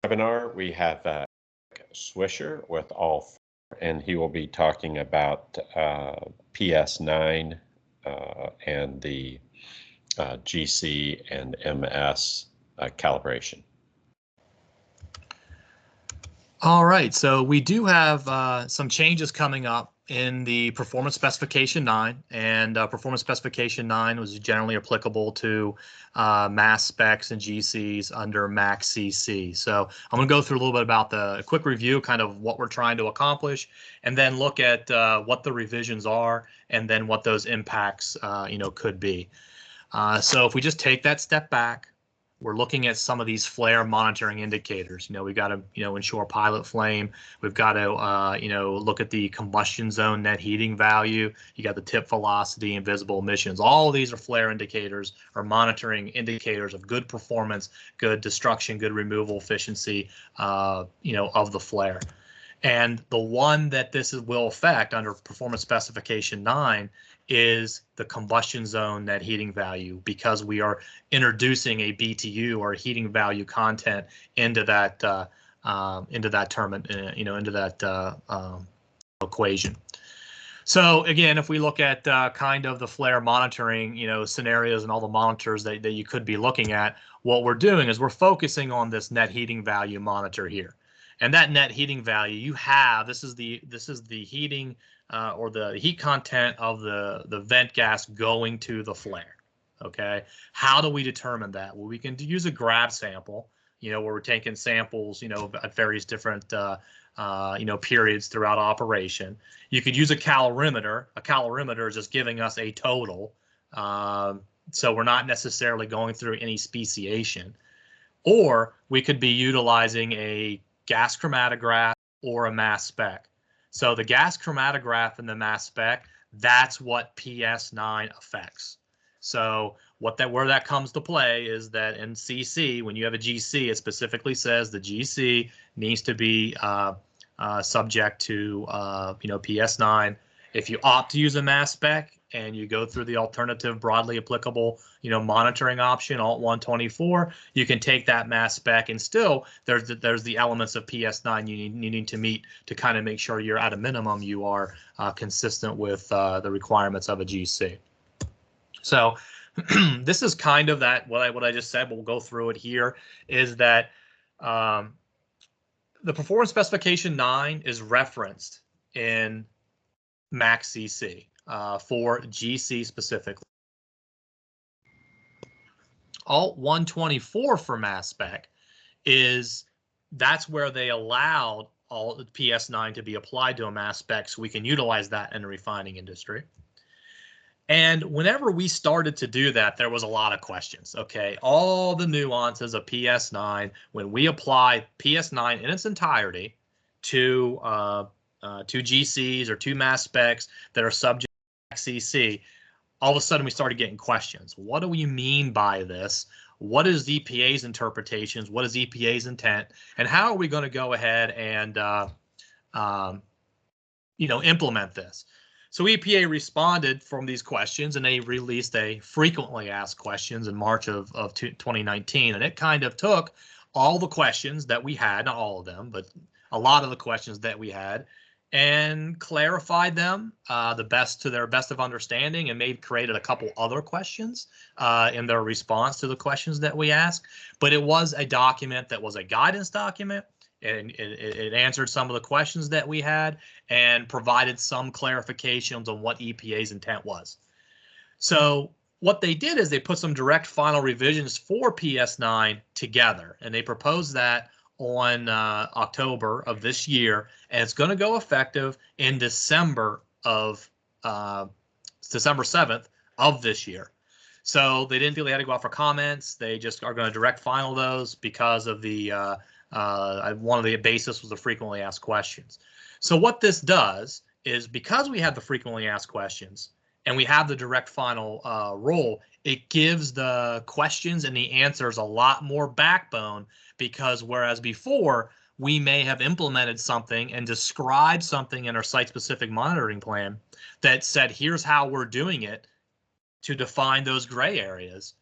webinar, we have Swisher with ALL4, and he will be talking about PS9 and the GC and MS calibration. All right, so we do have some changes coming up in the Performance Specification 9, and Performance Specification 9 was generally applicable to mass specs and GCs under MACT CC. So I'm going to go through a little bit about a quick review, kind of what we're trying to accomplish, and then look at what the revisions are, and then what those impacts could be. So if we just take that step back, we're looking at some of these flare monitoring indicators. We've got to, ensure pilot flame. We've got to, look at the combustion zone net heating value. You got the tip velocity and visible emissions. All of these are flare indicators or monitoring indicators of good performance, good destruction, good removal efficiency, of the flare. And the one that this will affect under Performance Specification 9 is the combustion zone net heating value, because we are introducing a BTU or heating value content into that equation. So again, if we look at kind of the flare monitoring, scenarios and all the monitors that you could be looking at, what we're doing is we're focusing on this net heating value monitor here. And that net heating value you have, this is the heating or the heat content of the vent gas going to the flare. Okay, how do we determine that? Well, we can use a grab sample, where we're taking samples, at various different periods throughout operation. You could use a calorimeter. A calorimeter is just giving us a total, so we're not necessarily going through any speciation. Or we could be utilizing a gas chromatograph or a mass spec. So the gas chromatograph and the mass spec, that's what PS9 affects. So where that comes to play is that in CC, when you have a GC, it specifically says the GC needs to be subject to PS9. If you opt to use a mass spec and you go through the alternative broadly applicable monitoring option, Alt 124, you can take that mass spec, and still there's the elements of PS9 you need to meet to kind of make sure you're at a minimum you are consistent with the requirements of a GC. So this is kind of what I just said, but we'll go through it here, is that the Performance Specification 9 is referenced in MACT CC for GC specifically. Alt 124 for mass spec that's where they allowed all the PS9 to be applied to a mass spec, so we can utilize that in the refining industry. And whenever we started to do that, there was a lot of questions. Okay, all the nuances of PS9, when we apply PS9 in its entirety to GCs or to mass specs that are subject to CC, all of a sudden we started getting questions. What do we mean by this? What is EPA's interpretations? What is EPA's intent? And how are we going to go ahead and implement this? So EPA responded from these questions, and they released a frequently asked questions in March of 2019, and it kind of took all the questions that we had, not all of them, but a lot of the questions that we had, and clarified them to their best of understanding, and created a couple other questions in their response to the questions that we asked. But it was a document that was a guidance document, and it answered some of the questions that we had and provided some clarifications on what EPA's intent was. So what they did is they put some direct final revisions for PS9 together, and they proposed that on October of this year, and it's going to go effective in December 7th of this year. So they didn't feel they had to go out for comments. They just are going to direct final those because of the one of the basis was the frequently asked questions. So what this does is, because we have the frequently asked questions and we have the direct final rule, it gives the questions and the answers a lot more backbone, because whereas before we may have implemented something and described something in our site-specific monitoring plan that said, here's how we're doing it to define those gray areas.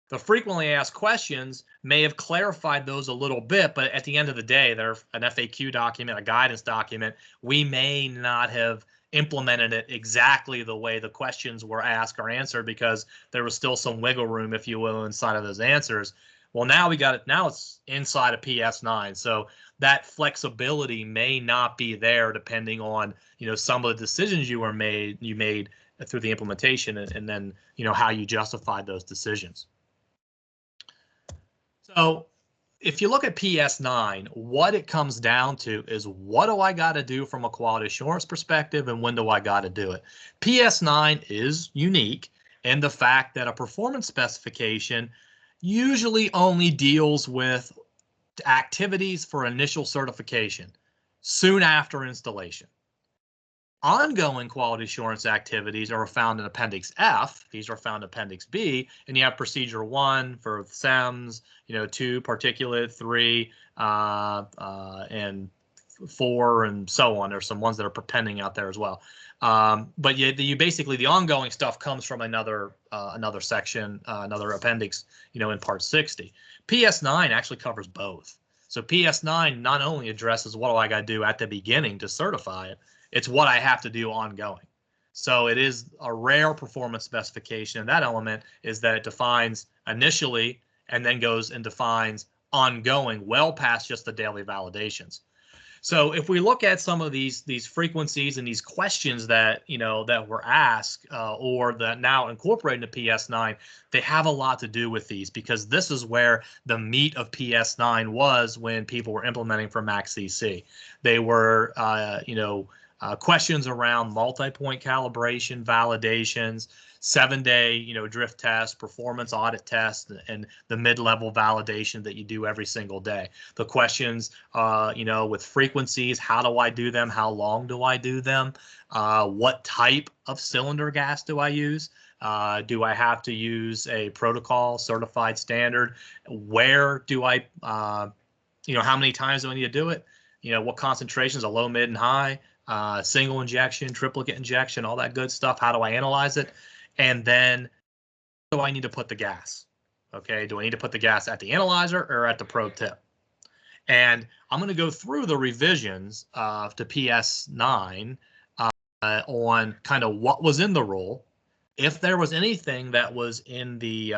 The frequently asked questions may have clarified those a little bit, but at the end of the day, they're an FAQ document, a guidance document. We may not have implemented it exactly the way the questions were asked or answered because there was still some wiggle room, if you will, inside of those answers. Well, now we got it. Now it's inside of PS9, so that flexibility may not be there depending on some of the decisions you made through the implementation, and then how you justified those decisions. So if you look at PS9, what it comes down to is, what do I got to do from a quality assurance perspective, and when do I got to do it? PS9 is unique in the fact that a performance specification usually only deals with activities for initial certification soon after installation. Ongoing quality assurance activities are found in Appendix F. These are found in Appendix B, and you have Procedure 1 for SEMS, 2 particulate, 3, and 4, and so on. There's some ones that are pending out there as well. But you basically, the ongoing stuff comes from another section, another appendix, in Part 60. PS9 actually covers both. So PS9 not only addresses what do I got to do at the beginning to certify it, it's what I have to do ongoing. So it is a rare performance specification, and that element is that it defines initially and then goes and defines ongoing, well past just the daily validations. So if we look at some of these frequencies and these questions that that were asked or that now incorporated into PS9, they have a lot to do with these, because this is where the meat of PS9 was when people were implementing for MACT CC. They were questions around multi-point calibration, validations, 7-day drift test, performance audit test, and the mid-level validation that you do every single day. The questions with frequencies, how do I do them, how long do I do them, what type of cylinder gas do I use, do I have to use a protocol certified standard, where do I how many times do I need to do it, what concentrations, a low, mid, and high, single injection, triplicate injection, all that good stuff. How do I analyze it? And then, do I need to put the gas? Okay, do I need to put the gas at the analyzer or at the probe tip? And I'm going to go through the revisions to PS9 on kind of what was in the rule, if there was anything that was in the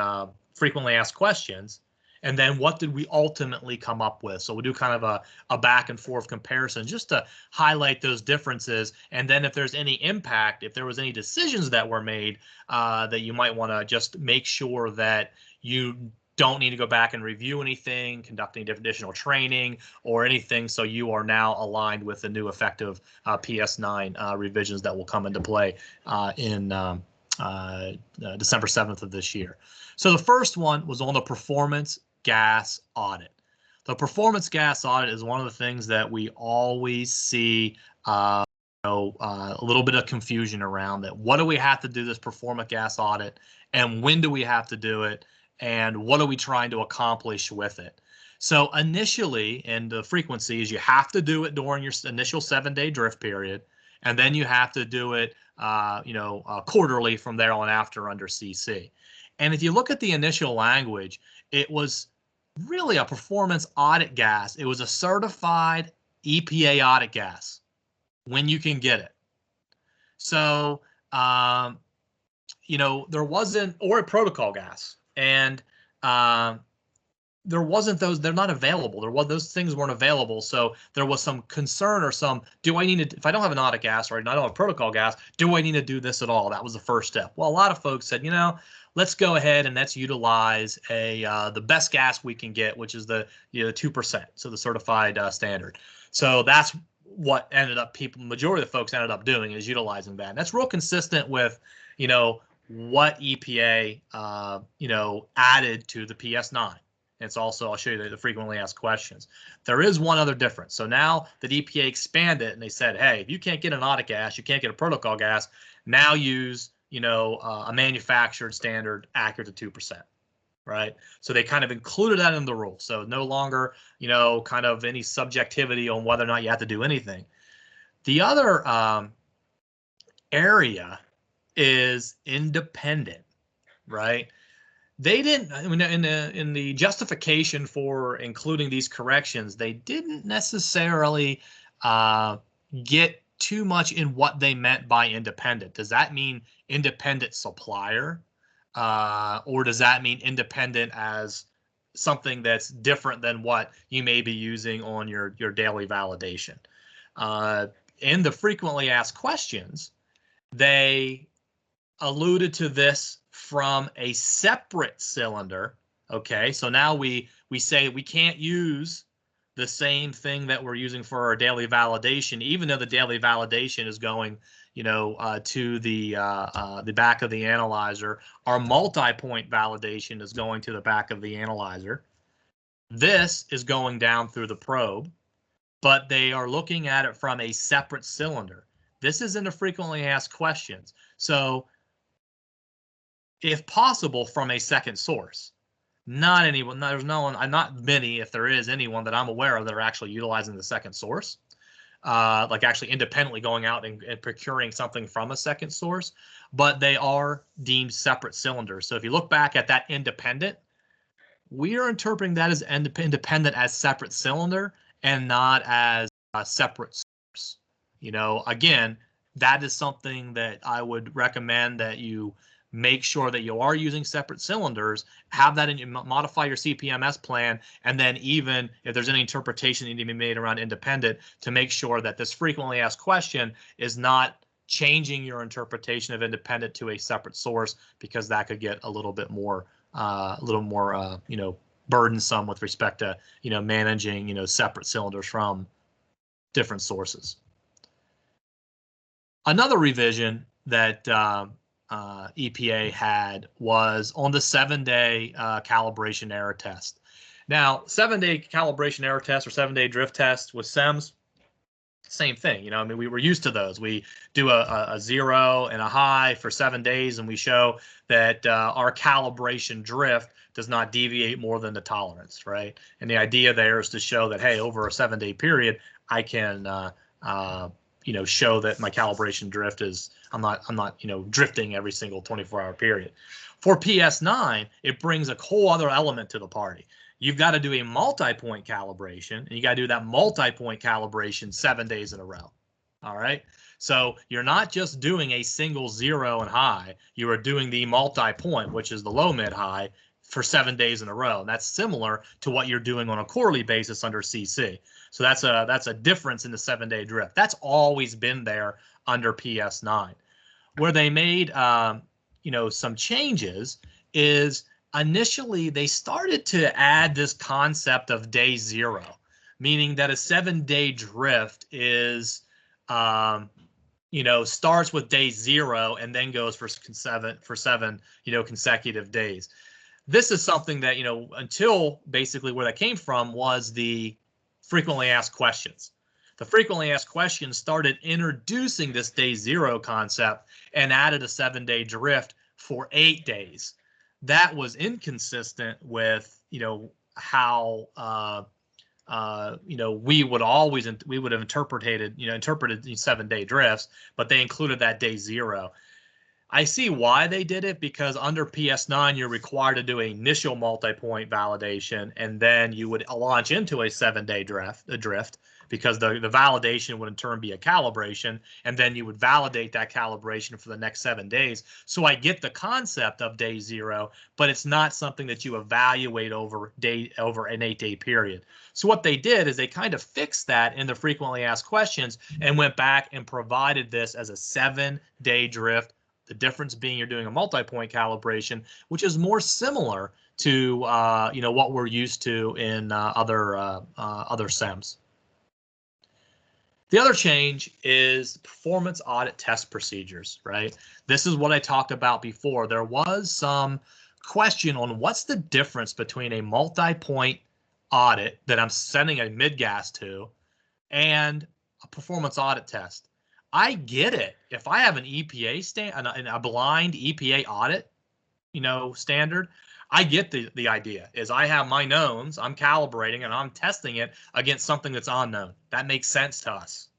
frequently asked questions, and then what did we ultimately come up with. So we'll do kind of a back and forth comparison just to highlight those differences. And then if there's any impact, if there was any decisions that were made that you might want to just make sure that you don't need to go back and review anything, conduct any additional training or anything, so you are now aligned with the new effective PS9 revisions that will come into play in December 7th of this year. So the first one was on the performance gas audit. The performance gas audit is one of the things that we always see a little bit of confusion around. That what do we have to do this performance gas audit, and when do we have to do it, and what are we trying to accomplish with it? So initially, in the frequencies, you have to do it during your initial 7-day drift period, and then you have to do it quarterly from there on after under CC. And if you look at the initial language, it was really a performance audit gas. It was a certified EPA audit gas when you can get it. So, there wasn't, or a protocol gas, and there wasn't those, they're not available. Those things weren't available. So there was some concern or some, do I need to, if I don't have an audit gas or I don't have a protocol gas, do I need to do this at all? That was the first step. Well, a lot of folks said, let's go ahead and let's utilize the best gas we can get, which is the 2%, so the certified standard. So that's what ended up majority of the folks ended up doing, is utilizing that. And that's real consistent with what EPA added to the PS9. It's also, I'll show you the frequently asked questions. There is one other difference. So now that EPA expanded and they said, hey, if you can't get an audit gas, you can't get a protocol gas, now use a manufactured standard accurate to 2%, right? So they kind of included that in the rule. So no longer, kind of any subjectivity on whether or not you have to do anything. The other area is independent, right? they didn't, in the justification for including these corrections, they didn't necessarily get too much in what they meant by independent. Does that mean independent supplier? Or does that mean independent as something that's different than what you may be using on your daily validation? In the frequently asked questions, they alluded to this from a separate cylinder. Okay, so now we say we can't use the same thing that we're using for our daily validation, even though the daily validation is going, to the back of the analyzer. Our multi-point validation is going to the back of the analyzer. This is going down through the probe, but they are looking at it from a separate cylinder. This is in the frequently asked questions. So if possible, from a second source. Not anyone, there's no one, not many, if there is anyone that I'm aware of that are actually utilizing the second source, like actually independently going out and procuring something from a second source, but they are deemed separate cylinders. So if you look back at that independent, we are interpreting that as independent as separate cylinder and not as a separate source. Again, that is something that I would recommend that you make sure that you are using separate cylinders, have that in, modify your CPMS plan, and then even if there's any interpretation that need to be made around independent, to make sure that this frequently asked question is not changing your interpretation of independent to a separate source, because that could get a little bit more, burdensome with respect to, managing, separate cylinders from different sources. Another revision that EPA had was on the 7-day calibration error test. Now, 7-day calibration error test or 7-day drift test with SEMS, same thing. We were used to those. We do a 0 and a high for 7 days, and we show that our calibration drift does not deviate more than the tolerance, right? And the idea there is to show that, hey, over a 7-day period, I can show that my calibration drift is, I'm not drifting every single 24-hour period. For PS9, it brings a whole other element to the party. You've got to do a multi-point calibration, and you got to do that multi-point calibration 7 days in a row. All right. So you're not just doing a single 0 and high. You are doing the multi-point, which is the low, mid, high, for 7 days in a row. And that's similar to what you're doing on a quarterly basis under CC. So that's a difference in the 7-day drift. That's always been there under PS9. Where they made some changes is initially they started to add this concept of day 0, meaning that a 7-day drift is starts with day 0 and then goes for seven consecutive days. This is something that, until basically where that came from was the frequently asked questions. The frequently asked questions started introducing this day 0 concept and added a 7-day drift for 8 days. That was inconsistent with, how, we would have interpreted these 7-day drifts, but they included that day 0. I see why they did it, because under PS9, you're required to do an initial multi-point validation, and then you would launch into a 7-day drift, because the validation would in turn be a calibration, and then you would validate that calibration for the next 7 days. So I get the concept of day 0, but it's not something that you evaluate over an 8-day period. So what they did is they kind of fixed that in the frequently asked questions and went back and provided this as a 7-day drift. The difference being you're doing a multi-point calibration, which is more similar to what we're used to in other SEMs. The other change is performance audit test procedures, right? This is what I talked about before. There was some question on what's the difference between a multi-point audit that I'm sending a mid-gas to and a performance audit test. I get it. If I have an EPA a blind EPA audit, standard, I get the idea is I have my knowns, I'm calibrating, and I'm testing it against something that's unknown. That makes sense to us.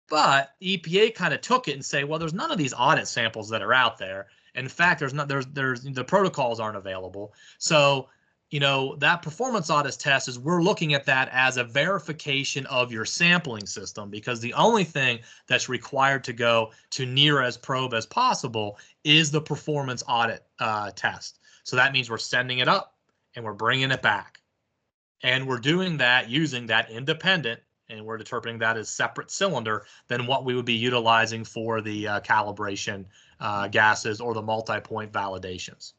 But EPA kind of took it and say, well, there's none of these audit samples that are out there, In fact, there's the protocols aren't available. So, that performance audit test is we're looking at that as a verification of your sampling system, because the only thing that's required to go to near as probe as possible is the performance audit test. So that means we're sending it up and we're bringing it back. And we're doing that using that independent, and we're determining that as separate cylinder than what we would be utilizing for the calibration gases or the multi-point validations.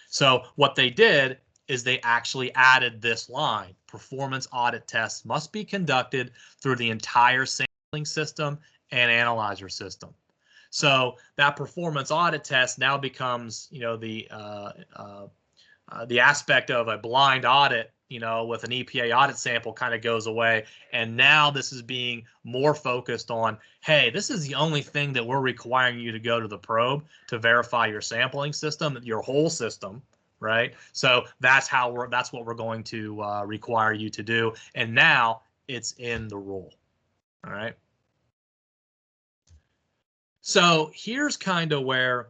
So what they did is they actually added this line: performance audit tests must be conducted through the entire sampling system and analyzer system. So that performance audit test now becomes, the aspect of a blind audit, with an EPA audit sample kind of goes away. And now this is being more focused on, hey, this is the only thing that we're requiring you to go to the probe to verify your sampling system, your whole system, right? So that's what we're going to require you to do. And now it's in the rule. All right. So here's kind of where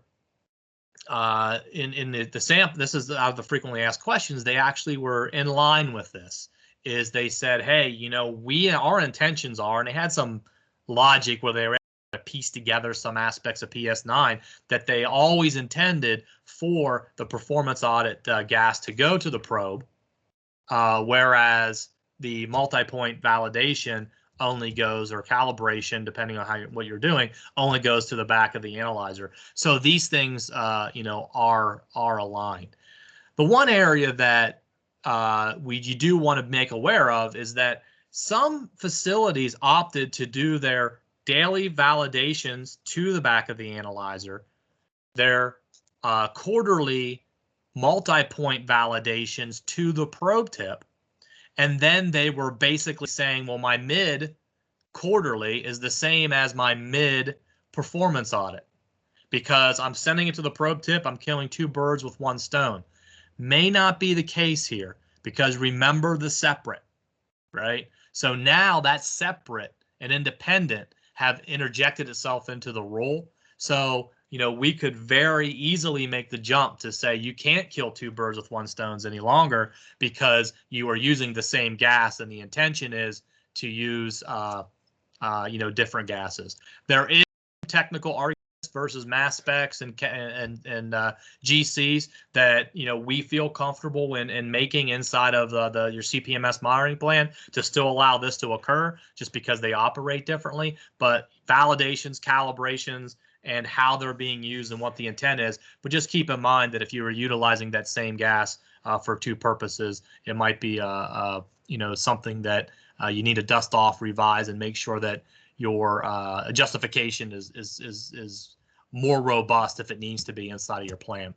in the sample, this is out of the frequently asked questions, they actually were in line with this. Is they said, hey, our intentions are, and they had some logic where they were able to piece together some aspects of PS9, that they always intended for the performance audit gas to go to the probe, whereas the multi-point validation only goes, or calibration, depending on what you're doing, only goes to the back of the analyzer. So these things, are aligned. The one area that you do want to make aware of is that some facilities opted to do their daily validations to the back of the analyzer, their quarterly multi-point validations to the probe tip. And then they were basically saying, well, my mid quarterly is the same as my mid performance audit, because I'm sending it to the probe tip. I'm killing two birds with one stone. May not be the case here, because remember the separate, right? So now that separate and independent have interjected itself into the rule. So, we could very easily make the jump to say you can't kill two birds with one stone any longer, because you are using the same gas, and the intention is to use, different gases. There is technical arguments versus mass specs and GCs that we feel comfortable in making inside of your CPMS monitoring plan to still allow this to occur, just because they operate differently. But validations, calibrations, and how they're being used and what the intent is. But just keep in mind that if you were utilizing that same gas for two purposes, it might be something that you need to dust off, revise, and make sure that your justification is more robust if it needs to be inside of your plan.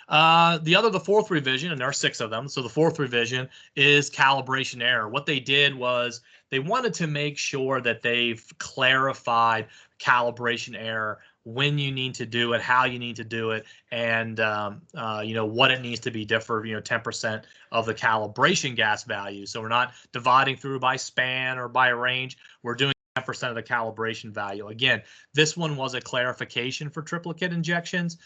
The fourth revision, and there are 6 of them. So the fourth revision is calibration error. What they did was they wanted to make sure that they've clarified calibration error, when you need to do it, how you need to do it, and what it needs to be differ, 10% of the calibration gas value. So we're not dividing through by span or by range. We're doing 10% of the calibration value. Again, this one was a clarification for triplicate injections,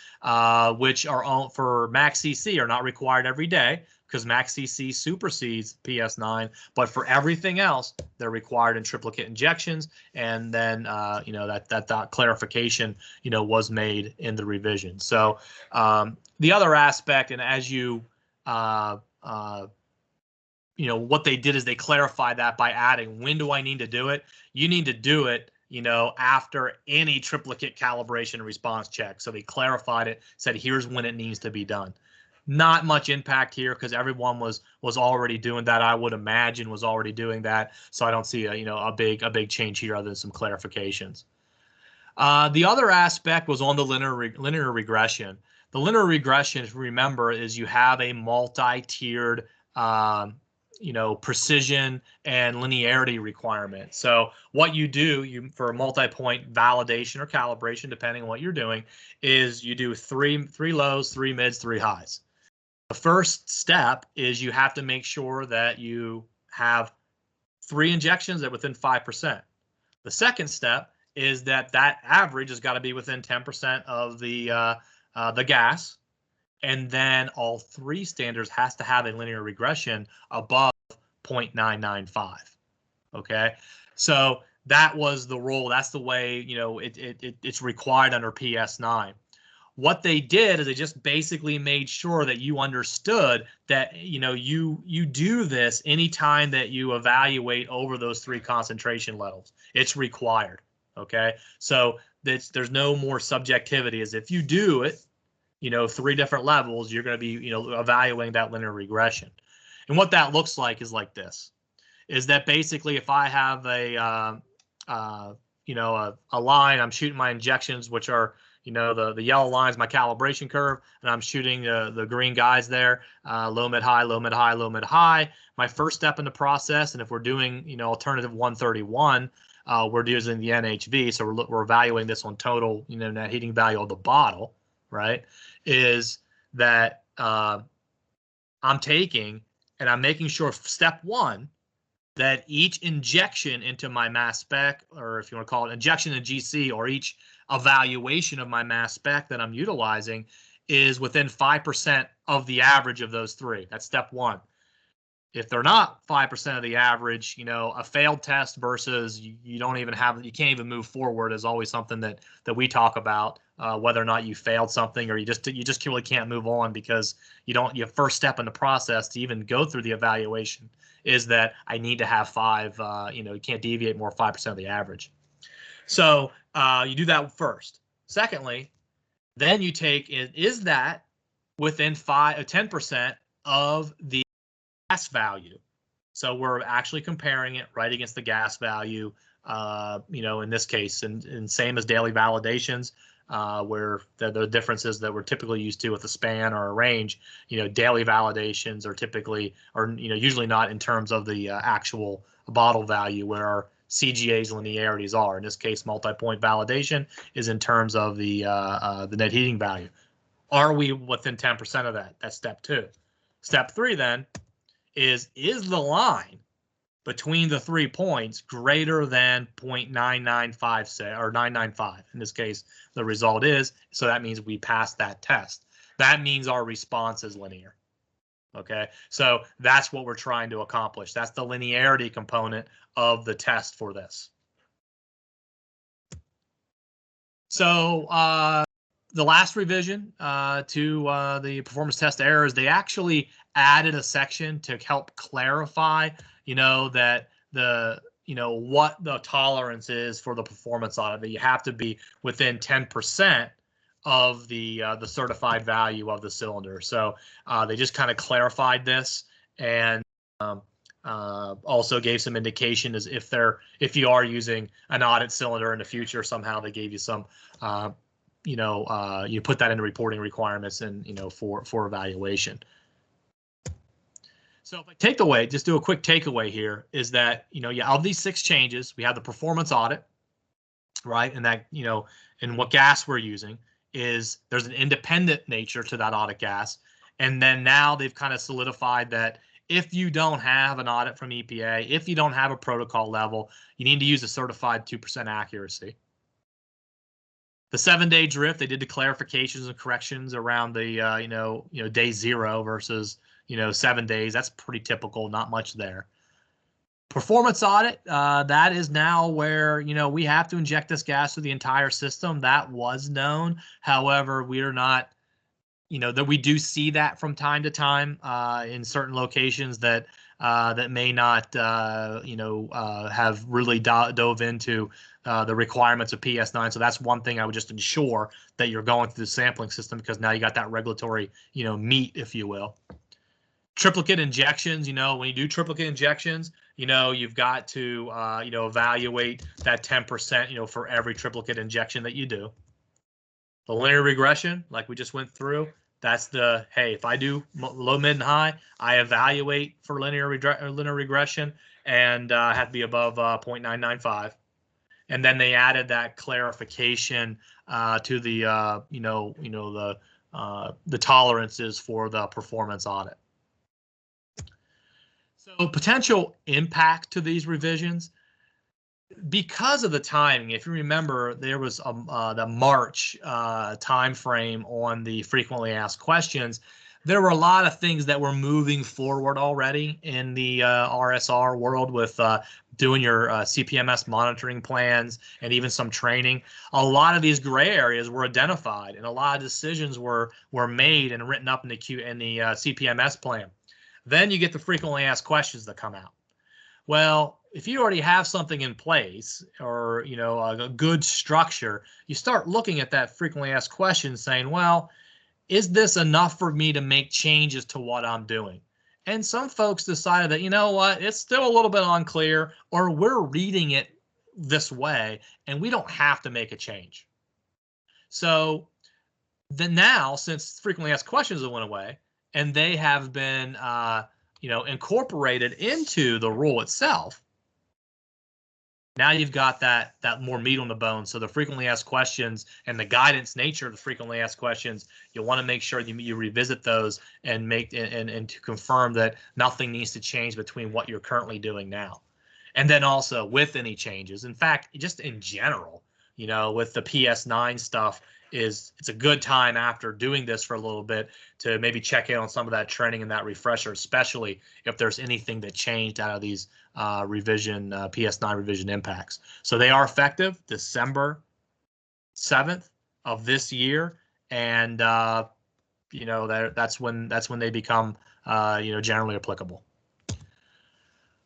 which are for MACT CC are not required every day, because MACT CC supersedes PS9. But for everything else, they're required in triplicate injections. And then that clarification was made in the revision. So the other aspect, and as what they did is they clarified that by adding, when do I need to do it? You need to do it, after any triplicate calibration and response check. So they clarified it, said here's when it needs to be done. Not much impact here, because everyone was already doing that. I would imagine was already doing that. So I don't see a big change here other than some clarifications. The other aspect was on the linear regression. The linear regression, if you remember, is you have a multi-tiered precision and linearity requirement. So what you do, for a multi-point validation or calibration, depending on what you're doing, is you do three lows, 3 mids, 3 highs. The first step is you have to make sure that you have 3 injections at within 5%. The second step is that average has got to be within 10% of the gas, and then all three standards has to have a linear regression above 0.995. Okay, so that was the rule. That's the way, you know, it's required under PS9. What they did is they just basically made sure that you understood that, you know, you do this anytime that you evaluate over those three concentration levels. It's required. Okay, so there's no more subjectivity. As if you do it, you know, three different levels, you're going to be, you know, evaluating that linear regression. And what that looks like is like this: is that basically if I have you know, a line, I'm shooting my injections, which are, you know, the yellow line is my calibration curve, and I'm shooting the green guys there, low, mid, high, low, mid, high, low, mid, high. My first step in the process, and if we're doing, you know, alternative 131, we're using the NHV, so we're evaluating this on total, you know, net heating value of the bottle, right? Is that I'm taking and I'm making sure step one, that each injection into my mass spec, or if you want to call it injection in GC, or each evaluation of my mass spec that I'm utilizing is within 5% of the average of those three. That's step one. If they're not 5% of the average, you know, a failed test versus you don't even have, you can't even move forward is always something that we talk about, whether or not you failed something or you just really can't move on because your first step in the process to even go through the evaluation is that I need to have 5, you know, you can't deviate more 5% of the average. So you do that first. Secondly, then you take, is that within 10% of the gas value? So we're actually comparing it right against the gas value, you know, in this case, and same as daily validations, where the differences that we're typically used to with a span or a range, you know, daily validations are typically, or, you know, usually not in terms of the actual bottle value, where our CGA's linearities are. In this case, multi-point validation is in terms of the net heating value. Are we within 10% of that? That's step two. Step three then is the line between the 3 points greater than 0.995 say, or 995. In this case, the result is, so that means we passed that test. That means our response is linear. Okay, so that's what we're trying to accomplish. That's the linearity component of the test for this. So the last revision to the performance test errors, they actually added a section to help clarify, you know, that what the tolerance is for the performance audit, that you have to be within 10% of the certified value of the cylinder. So they just kind of clarified this, and also gave some indication as if you are using an audit cylinder in the future, somehow they gave you some you put that into reporting requirements and, you know, for evaluation. So if I take away, just do a quick takeaway here, is that, you know, of these 6 changes, we have the performance audit, right? And that, you know, and what gas we're using is there's an independent nature to that audit gas. And then now they've kind of solidified that if you don't have an audit from EPA, if you don't have a protocol level, you need to use a certified 2% accuracy. The 7-day drift, they did the clarifications and corrections around the day 0 versus 7 days. That's pretty typical, not much there. Performance audit, that is now where, you know, we have to inject this gas through the entire system. That was known. However, we are not, you know, that we do see that from time to time in certain locations that may not, have really dove into the requirements of PS9. So that's one thing I would just ensure that you're going through the sampling system, because now you got that regulatory, you know, meat, if you will. Triplicate injections, you know, when you do triplicate injections, you know, you've got to, evaluate that 10%, you know, for every triplicate injection that you do. The linear regression, like we just went through, that's the, hey, if I do low, mid, and high, I evaluate for linear regression, and have to be above 0.995. And then they added that clarification to the, the tolerances for the performance audit. So potential impact to these revisions, because of the timing, if you remember, there was the March time frame on the frequently asked questions. There were a lot of things that were moving forward already in the RSR world with doing your CPMS monitoring plans and even some training. A lot of these gray areas were identified, and a lot of decisions were made and written up in the CPMS plan. Then you get the frequently asked questions that come out. Well, if you already have something in place, or a good structure, you start looking at that frequently asked question saying, well, is this enough for me to make changes to what I'm doing? And some folks decided that, you know what, it's still a little bit unclear, or we're reading it this way and we don't have to make a change. So then now, since frequently asked questions have went away and they have been incorporated into the rule itself, now you've got that more meat on the bone. So the frequently asked questions and the guidance nature of the frequently asked questions, you want to make sure you revisit those and and to confirm that nothing needs to change between what you're currently doing now. And then also with any changes, in fact, just in general, with the PS9 stuff, it's a good time after doing this for a little bit to maybe check in on some of that training and that refresher, especially if there's anything that changed out of these PS9 revision impacts. So they are effective December 7th of this year, and that's when they become generally applicable.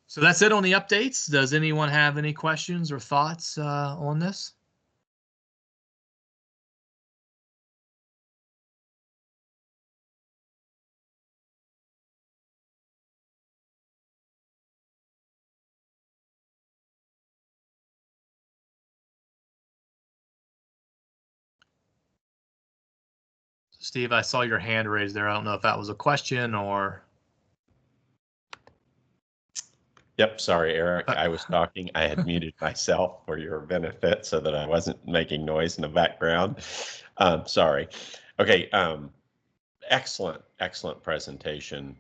So that's it on the updates. Does anyone have any questions or thoughts on this? Steve, I saw your hand raised there. I don't know if that was a question or. Yep, sorry, Eric. I was talking. I had muted myself for your benefit so that I wasn't making noise in the background. Sorry. Okay. Excellent presentation.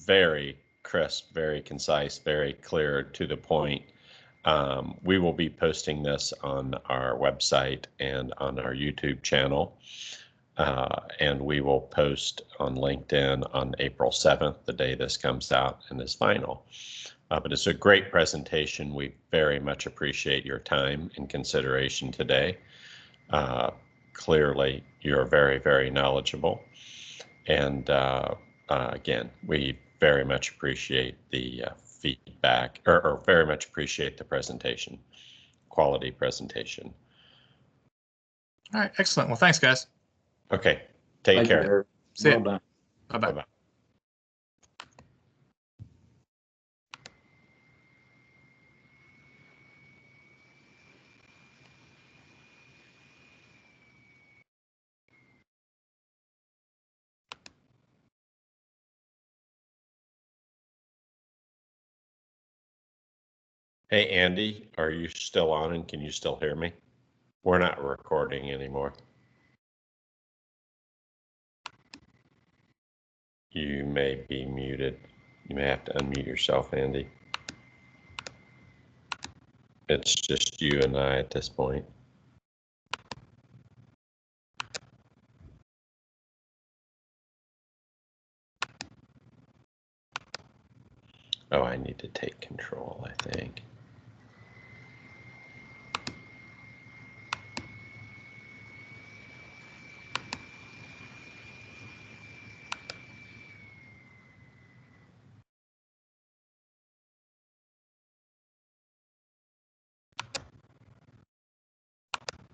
Very crisp, very concise, very clear, to the point. We will be posting this on our website and on our YouTube channel. And we will post on LinkedIn on April 7th, the day this comes out and is final. But it's a great presentation. We very much appreciate your time and consideration today. Clearly, you're very, very knowledgeable. And again, we very much appreciate the feedback, or very much appreciate the presentation, quality presentation. All right, excellent. Well, thanks, guys. Okay, take care. See you. Bye-bye. Bye-bye. Hey, Andy, are you still on and can you still hear me? We're not recording anymore. You may be muted. You may have to unmute yourself, Andy. It's just you and I at this point. Oh, I need to take control, I think.